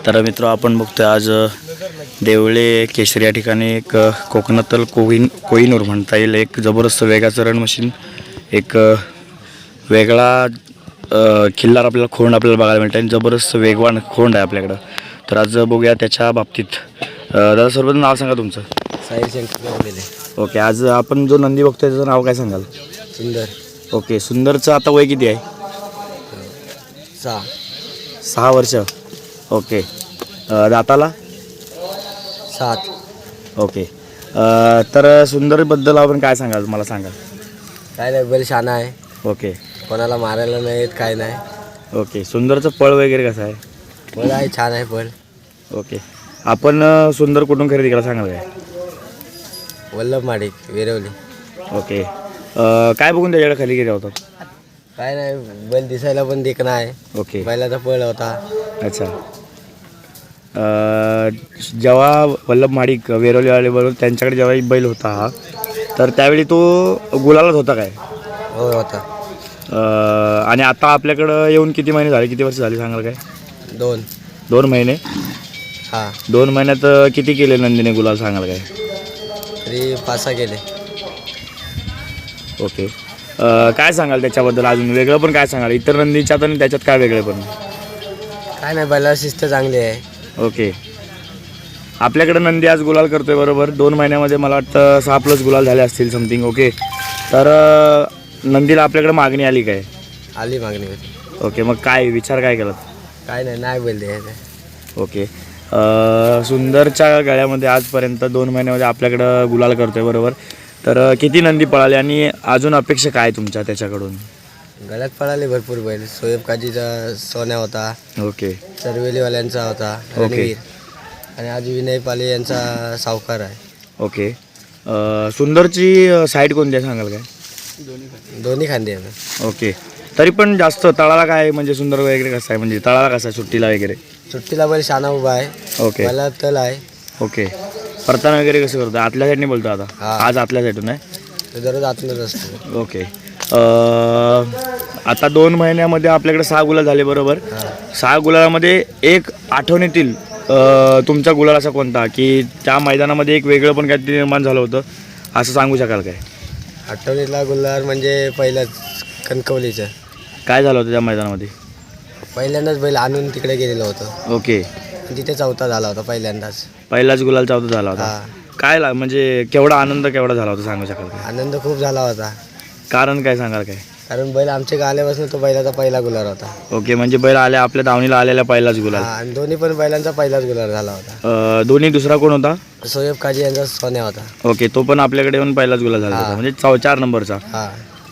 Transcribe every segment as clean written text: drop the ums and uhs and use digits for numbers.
तर मित्र आपण बघतोय आज देवळे केशरी या ठिकाणी एक कोकणातल कोहिनूर म्हणता येईल एक जबरदस्त वेगाचं रन मशीन एक वेगळा खिल्लार आपल्याला खोंड आपल्याला बघायला मिळतं आणि जबरदस्त वेगवान खोंड आहे आपल्याकडं. तर आज बघूया त्याच्या बाबतीत. दादा सर्वप्रथम नाव सांगा तुमचं. साहिल शंकर. ओके, आज आपण जो नंदी बघतोय त्याचं नाव काय सांगाल? सुंदर. ओके, सुंदरचं आता वय किती आहे? 6 वर्ष. ओके, दाताला 7. ओके. तर सुंदरबद्दल आपण काय सांगाल, मला सांगा. काय नाही, बैल शाना आहे. ओके कोणाला मारायला नाही येत, काय नाही. ओके, सुंदरचं पळ वगैरे कसं आहे? बैल आहे, छान आहे पळ. ओके, आपण सुंदर कुठून खरेदी करा सांगाल काय? वल्लभ माडिक, वेरवली. ओके, काय बघून त्याच्याकडे खाली गेले होतात? काय नाही, बैल दिसायला पण देखणा आहे. ओके, बैलाचा पळ होता. अच्छा. जेव्हा वल्लभ माडिक वेरवलीवाले बरोबर त्यांच्याकडे जेव्हा बैल होता हा, तर त्यावेळी तो गुलालात होता काय? हो, होता. आणि आता आपल्याकडं येऊन किती महिने झाले, किती वर्ष झाली सांगाल काय? 2 महिने. हां. 2 महिन्यात किती केले नंदीने गुलाल सांगाल काय? तरी 5-6 केले. ओके, काय सांगाल त्याच्याबद्दल अजून वेगळं पण काय सांगाल इतर नंदीच्यात आणि त्याच्यात काय वेगळे पण? काय नाही, बैलाला शिस्त चांगली आहे. ओके, आपल्याकडं नंदी आज गुलाल करतोय बरोबर. 2 महिन्यामध्ये मला वाटतं 6+ गुलाल झाले असतील समथिंग. ओके, तर नंदीला आपल्याकडे मागणी आली काय? आली मागणी होती. ओके, मग काय विचार काय केला? काय नाही बैल द्यायचं. ओके, सुंदरच्या गळ्यामध्ये आजपर्यंत 2 महिन्यामध्ये आपल्याकडं गुलाल करतोय बरोबर. तर किती नंदी पळाले आणि अजून अपेक्षा काय तुमच्या त्याच्याकडून? गळ्यात पळाले भरपूर बैल. सोयब काजीचा सोन्या होता. ओके, चरवेलीवाल्यांचा होता रणवीर. आणि आज विनय पाले यांचा सावकार आहे. ओके, सुंदरची साईड कोणती आहे सांगाल काय? दोन्ही खांदे आहे. ओके, तरी पण जास्त तळाला काय म्हणजे सुंदर वगैरे कसं आहे, म्हणजे तळाला कसा आहे सुट्टीला वगैरे? सुट्टीला बैल शाना उभा आहे. ओके, मला तल आहे. ओके, परताना वगैरे कसं करतो? आतल्या साईडने बोलतो आता? हां. आज आतल्या साईडून आहे. तो दररोज आतूनच असतो. ओके, आता 2 महिन्यामध्ये आपल्याकडे 6 गुलाल झाले बरोबर. 6 गुलालामध्ये एक आठवणीतील तुमचा गुलाल असा कोणता की त्या मैदानामध्ये एक वेगळं पण काहीतरी निर्माण झालं होतं असं सांगू शकाल काय? आठवणीतला गुल्हार म्हणजे पहिलंच कणकवलीचं. काय झालं होतं त्या मैदानामध्ये? पहिल्यांदाच बैल आणून तिकडे गेलेलं होतं. ओके, आणि तिथे चौथा झाला होता पहिल्यांदाच. पहिलाच गुलाल चौथा झाला होता. हा, काय म्हणजे केवढा आनंद केवढा झाला होता सांगू शकाल काय? आनंद खूप झाला होता. कारण काय सांगाल काय? कारण बैल आमच्या आल्यापासून तो बैलाचा पहिला गुलार होता. ओके, म्हणजे बैल आल्या आपल्या दावणीला आलेला पहिलाच गुलाल. हा, आणि दोन्ही पण बैलांचा पहिलाच गुलार झाला होता. दोन्ही दुसरा कोण होता? सोयब काजी यांचा सोन्या होता. ओके, तो पण आपल्याकडे येऊन पहिलाच गुलाल झाला होता, हा. म्हणजे 4 नंबरचा. हा.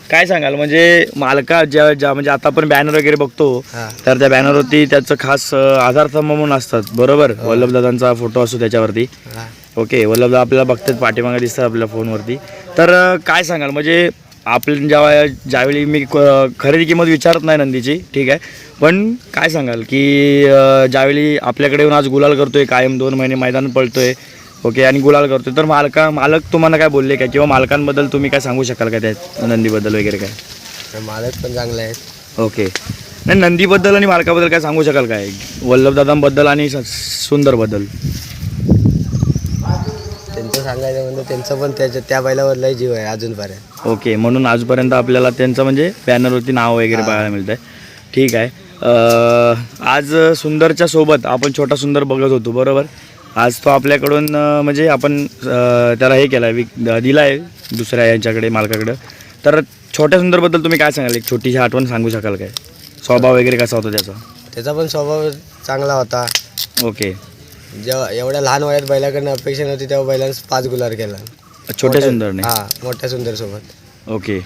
काय सांगाल म्हणजे मालका ज्या म्हणजे आता आपण बॅनर वगैरे बघतो हा. तर त्या बॅनरवरती त्याचं खास आधारस्तंभ म्हणून असतात बरोबर. वल्लभदादांचा फोटो असतो त्याच्यावरती. हा. ओके, वल्लभदा आपल्याला बघतात पाठीमागे दिसतात आपल्या फोनवरती. तर काय सांगाल म्हणजे आपल्या ज्यावेळी मी खरेदी किंमत विचारत नाही नंदीची, ठीक आहे, पण काय सांगाल की ज्यावेळी आपल्याकडे येऊन आज गुलाल करतोय कायम 2 महिने मैदान पळतोय, ओके, आणि गुलाल करतोय, तर मालक तुम्हाला काय बोलले काय किंवा मालकांबद्दल तुम्ही काय सांगू शकाल का त्या नंदीबद्दल वगैरे काय? तर मालक पण चांगले आहेत. ओके, नाही नंदीबद्दल आणि मालकाबद्दल काय सांगू शकाल काय, वल्लभदादांबद्दल आणि सुंदरबद्दल? त्यांचं सांगायचं म्हणजे त्यांचं पण त्या बैलावर लय जीव आहे अजूनपर्यंत. ओके, म्हणून आजपर्यंत आपल्याला त्यांचं म्हणजे बॅनरवरती नाव वगैरे पाहायला मिळतं आहे. ठीक आहे, आज सुंदरच्या सोबत आपण छोटा सुंदर बघत होतो बरोबर. आज तो आपल्याकडून म्हणजे आपण त्याला हे केलं आहे, दिला आहे दुसऱ्या यांच्याकडे मालकाकडं. तर छोट्या सुंदरबद्दल तुम्ही काय सांगाल, एक छोटीशी आठवण सांगू शकाल काय? स्वभाव वगैरे कसा होता त्याचा? त्याचा पण स्वभाव चांगला होता. ओके, जेव्हा एवढ्या लहान वयात बैलाकडनं अपेक्षा नव्हती तेव्हा बैलानं 5 गुलार केला छोट्या सुंदरने. हा, मोठ्या सुंदर सोबत. ओके,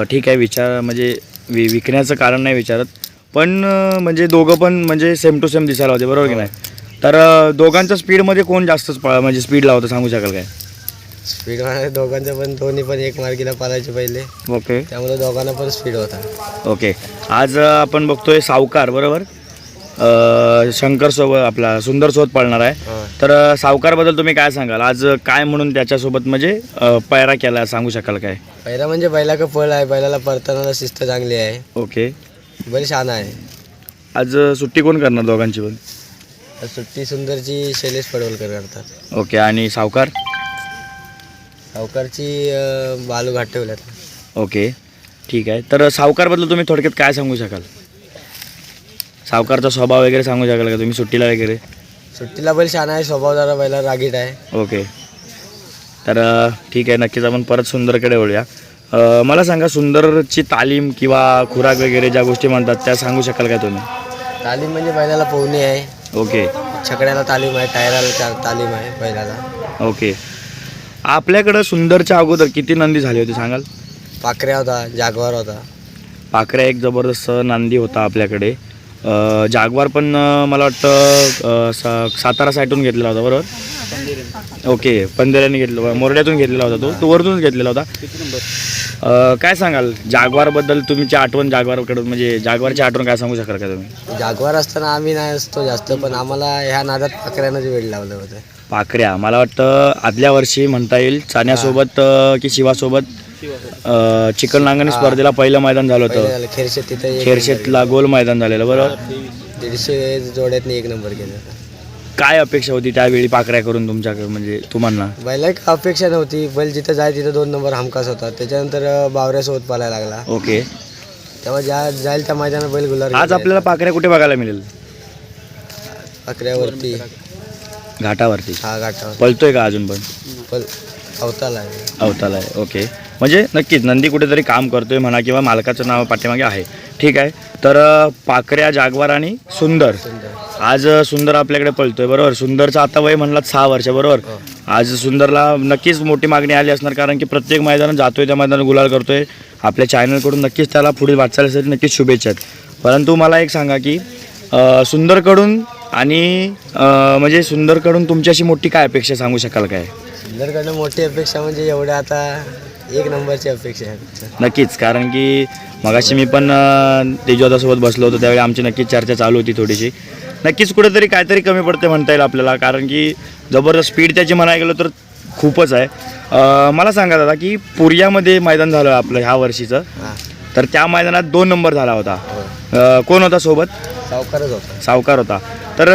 ठीक आहे, विचार म्हणजे विकण्याचं कारण नाही विचारत, पण म्हणजे दोघं पण म्हणजे सेम टू सेम दिसायला होते बरोबर की नाही? तर दोघांच्या स्पीडमध्ये कोण जास्त म्हणजे स्पीड लावतं सांगू शकाल काय? स्पीड म्हणजे दोघांचं पण, दोन्ही पण एक मार्गीला पालायचे पहिले. ओके, त्यामुळे दोघांना पण स्पीड होता. ओके, आज आपण बघतोय सावकार बरोबर शंकर सोबत आपला सुंदर सोबत पळणार आहे. तर सावकारबद्दल तुम्ही काय सांगाल, आज काय म्हणून त्याच्यासोबत म्हणजे पायरा केला सांगू शकाल काय? पायरा म्हणजे बैला का पळ आहे, बैलाला परताना शिस्त चांगली आहे. ओके, बैल शहाणा आहे. आज सुट्टी कोण करणार दोघांची पण? सुट्टी सुंदरची शैलेश पडवलकर करतात. ओके. आणि सावकार? सावकारची बालू घाटवल्यात. ओके, ठीक आहे. तर सावकारबद्दल तुम्ही थोडक्यात काय सांगू शकाल? सावकारचा स्वभाव वगैरे सांगू शकाल का तुम्ही सुट्टीला वगैरे? सुट्टीला बैल छान आहे, स्वभाव जरा बैला रागीट आहे. ओके. तर ठीक आहे, नक्कीच आपण परत सुंदरकडे वळूया. मला सांगा, सुंदरची तालीम किंवा खुराक वगैरे ज्या गोष्टी म्हणतात त्या सांगू शकाल का तुम्ही? तालीम म्हणजे बैलाला पोहणी आहे. ओके. छकड्याला तालीम आहे, टायराला तालीम आहे बैलाला. ओके. आपल्याकडं सुंदरच्या अगोदर किती नंदी झाली होती सांगाल? पाखऱ्या होता, जागवार होता. पाखऱ्या एक जबरदस्त नांदी होता आपल्याकडे. जागवार पण मला वाटतं सातारा साईडून घेतलेला होता, बरोबर? ओके, पंधऱ्याने घेतला, मोरड्यातून घेतलेला होता तो वरतूनच घेतलेला होता. काय सांगाल जागवारबद्दल? तुमची आठवण जागवारकडून, म्हणजे जागवारची आठवण काय सांगू शकाल का तुम्ही? जागवार असताना आम्ही नाही असतो जास्त, पण आम्हाला ह्या नादात पाखऱ्यानं जे वेळ लावलं होतं. पाखऱ्या मला वाटतं आदल्या वर्षी म्हणता येईल चाण्यासोबत की शिवासोबत चिकन नांगणी स्पर्धेला पहिलं मैदान झालं होतं. खेरशेत तिथे खेरशेतला गोल मैदान झालेलं, बरोबर? 150 जोड्यातनी 1 नंबर केला. काय अपेक्षा होती त्यावेळी पाखऱ्या करून तुमच्याकडे, म्हणजे तुम्हाला? बैला एक अपेक्षा नव्हती, बैल जिथं जाय तिथं 2 नंबर हमखास होता. त्याच्यानंतर बावऱ्यासोबत पालायला लागला. ओके. तेव्हा जाईल त्या मैदानात बैल गुलाल. आज आपल्याला पाखऱ्या कुठे बघायला मिळेल? पाखऱ्यावरती, घाटावरती. हा घाटावर पळतोय का अजून पण? पण अवताला आहे. अवताला आहे. ओके. म्हणजे नक्कीच नंदी कुठेतरी काम करतोय म्हणा, किंवा मालकाचं नाव पाठीमागे आहे. ठीक आहे. तर पाखऱ्या, जागवार आणि सुंदर. आज सुंदर आपल्याकडे पळतोय, बरोबर? सुंदरचं आता वय म्हणलात 6 वर्ष, बरोबर? आज सुंदरला नक्कीच मोठी मागणी आली असणार, कारण की प्रत्येक मैदानात जातोय, त्या मैदानात गुलाल करतोय. आपल्या चॅनलकडून नक्कीच त्याला पुढील वाटचालीसाठी नक्कीच शुभेच्छा आहेत. परंतु मला एक सांगा की सुंदरकडून आणि म्हणजे सुंदरकडून तुमची अशी मोठी काय अपेक्षा सांगू शकाल काय? सुंदरकडनं मोठी अपेक्षा म्हणजे एवढ्या आता 1 नंबरची अपेक्षा आहे. नक्कीच, कारण की मगाशी मी पण तेजवादासोबत बसलो होतो, त्यावेळी आमची नक्कीच चर्चा चालू होती थोडीशी. नक्कीच कुठेतरी काहीतरी कमी पडते म्हणता येईल आपल्याला, कारण की जबरदस्त स्पीड त्याची म्हणायला गेलं तर खूपच आहे. मला सांगा दादा की पुरियामध्ये मैदान झालं आपलं ह्या वर्षीचं, तर त्या मैदानात 2 नंबर झाला होता. कोण होता सोबत? सावकारच होता. सावकार होता. तर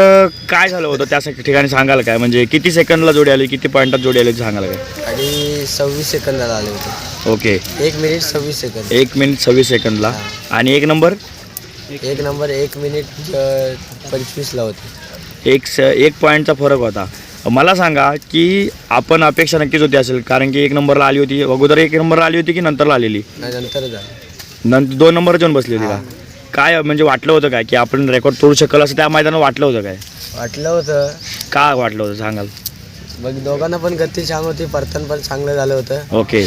काय झालं होतं त्या ठिकाणी सांगाल काय? म्हणजे किती सेकंदला जोडी आली, किती पॉईंटात जोडी आली सांगाल काय? आणि 26 सेकंदाला आले होते. ओके. 1 minute 26 second. 1 मिनिट 26 सेकंदला. आणि 1 नंबर? 1 नंबर 1 मिनिट 25ला होते. एक पॉईंटचा फरक होता. मला सांगा की आपण अपेक्षा नक्कीच होती असेल, कारण की 1 नंबरला आली होती, अगोदर 1 नंबरला आली होती की नंतरला आलेली? नंतर झालं. नंतर 2 नंबर येऊन बसली होती का? काय म्हणजे वाटलं होतं काय की आपण रेकॉर्ड तोडू शकल असं त्या मैदानात वाटलं होतं काय? वाटलं होतं. का वाटलं होतं सांगाल? मग दोघांना पण गती छान होती, परतन पण चांगलं झालं होतं. ओके.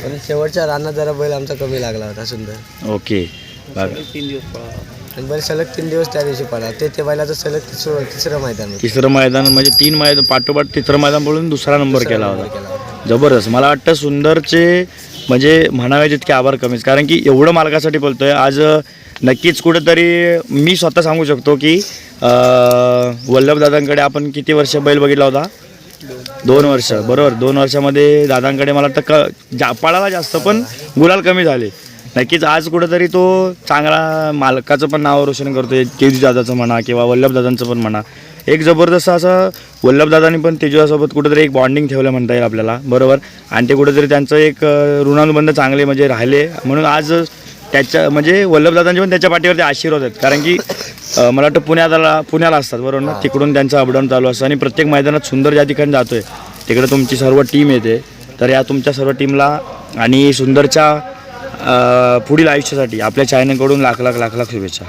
पण शेवटच्या रानात जरा बैल आमचा कमी लागला होता सुंदर. ओके. बघा, 3 दिवस पळा आणि बैल सलग 3 दिवस त्या दिवशी पळा. ते बैलाचं सलग तिसरं मैदान होतं. तिसरं मैदान म्हणजे 3 मैदान पाठोपाठ तिसरं मैदान पळून दुसरा नंबर केला होता. जबरदस्त. मला वाटतं सुंदरचे म्हणजे म्हणावे जितके आभार कमीच, कारण की एवढं मालकासाठी बोलतोय आज. नक्कीच कुठेतरी मी स्वतः सांगू शकतो की वल्लभदादांकडे आपण किती वर्ष बैल बघितला होता? 2 वर्ष, बरोबर? 2 वर्षामध्ये दादांकडे मला वाटतं पळाला जास्त पण गुलाल कमी झाले. नक्कीच आज कुठेतरी तो चांगला मालकाचं पण नाव रोशन करतोय, तेजूदादाचं म्हणा किंवा वल्लभदादांचं पण म्हणा. एक जबरदस्त असं वल्लभदादांनी पण तेजूदासोबत कुठेतरी एक बॉन्डिंग ठेवलं म्हणता येईल आपल्याला, बरोबर? आणि ते कुठेतरी त्यांचं एक ऋणानुबंध चांगले म्हणजे राहिले, म्हणून आज त्याच्या म्हणजे वल्लभदादांचे पण त्याच्या पाठीवरती आशीर्वाद आहेत. कारण की मला वाटतं पुण्याला असतात, बरोबर ना? तिकडून त्यांचं अपडाऊन चालू असतं आणि प्रत्येक मैदानात सुंदर ज्या ठिकाणी जातोय तिकडे तुमची सर्व टीम येते. तर या तुमच्या सर्व टीमला आणि सुंदरच्या पुढील आयुष्यासाठी आपल्या चॅनलकडून लाख लाख शुभेच्छा.